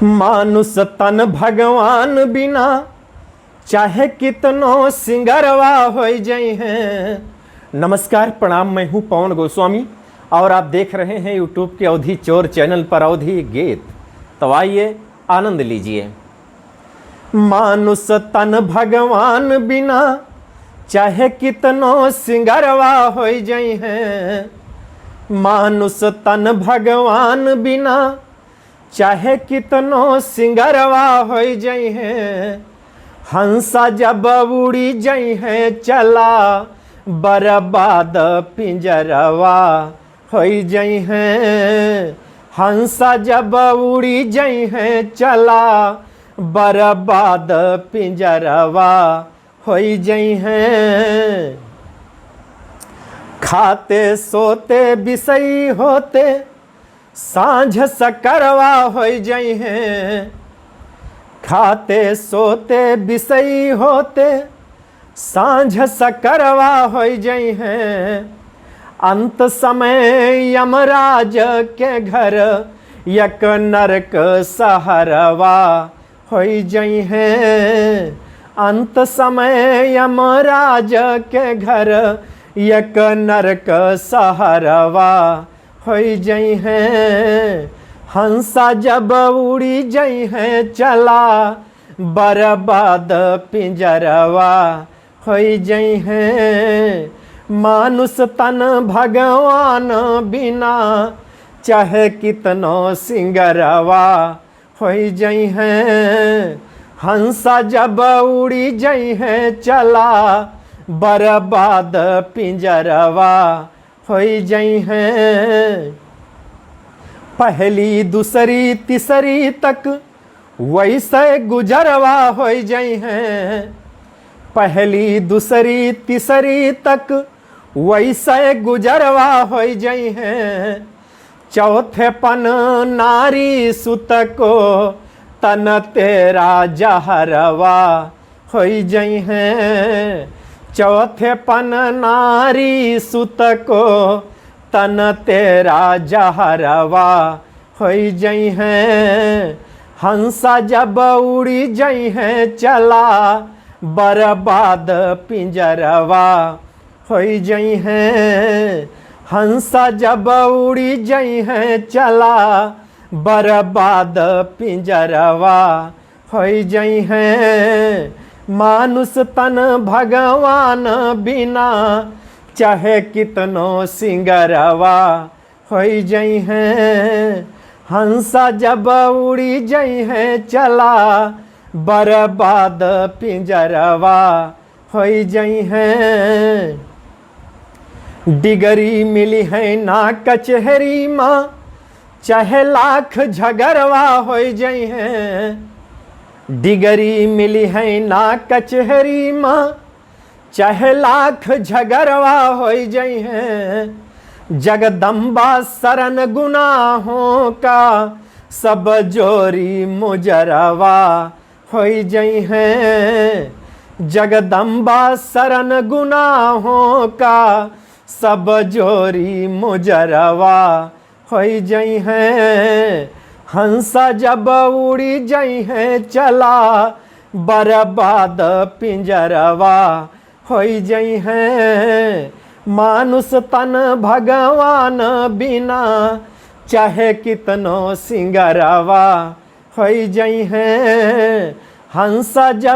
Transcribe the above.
मानुष तन भगवान बिना चाहे कितनो सिंगरवा हो जाई हैं। नमस्कार प्रणाम, मैं हूं पवन गोस्वामी और आप देख रहे हैं यूट्यूब के अवधि चोर चैनल पर अवधि गीत। तो आइए आनंद लीजिए। मानुष तन भगवान बिना चाहे कितनो सिंगरवा हो जाई हैं। मानुष तन भगवान बिना चाहे कितनो सिंगरवा हो जाई हैं। हंसा जब उड़ी जाई हैं चला बर्बाद पिंजरवा हो जाई हैं। हंसा जब उड़ी जाई हैं चला बर्बाद पिंजरवा हो जाई हैं। खाते सोते बिसई होते सांझ सकरवा हो जाई हैं। खाते सोते बिसई होते सांझ सकरवा हो जाई हैं। अंत समय यमराज के घर यक नरक सहरवा हो जाई हैं। अंत समय यमराज के घर यक नरक सहरवा हो जाई हैं। हंसा जब उड़ी जाई हैं चला बर्बाद पिंजरवा हो जाई हैं। मानुष तन भगवान बिना चाहे कितनो सिंगरवा हो जाई हैं। हंसा जब उड़ी जाई हैं चला बर्बाद पिंजरवा हो जाई हैं। पहली दूसरी तीसरी तक वैसे गुजरवा हो जाई हैं। पहली दूसरी तीसरी तक वैसे गुजरवा हो जाई हैं। चौथे पन नारी सुत को तन तेरा जहरवा हो जाई हैं। चौथे पन नारी सुत को तन तेरा जहरवा हो जाई हैं। हंसा जब उड़ी जाई हैं चला बर्बाद पिंजरवा हो जाई हैं। हंसा जब उड़ी जाई हैं चला बर्बाद पिंजरवा हो जाई हैं। मानुष तन भगवान बिना चाहे कितनो सिंगरवा हो जाई हैं। हंसा जब उड़ी जाई हैं चला बर्बाद पिंजरवा हो जाई हैं। डिगरी मिली है ना कचहरी माँ चाहे लाख झगड़वा हो जाई हैं। डिगरी मिली है ना कचहरी माँ चाहे लाख झगड़वा हो जाई हैं। जगदम्बा शरण गुनाहों का सब जोरी मुजरवा हो जाई हैं। जगदम्बा शरण गुनाहों का सब जोरी मुजरवा हो जाई हैं। हंसा जब उड़ी जाई हैं चला बर्बाद पिंजरवा हो जाई हैं। मानुष तन भगवान बिना चाहे कितनो सिंगरवा हो जाई हैं। हंसा जब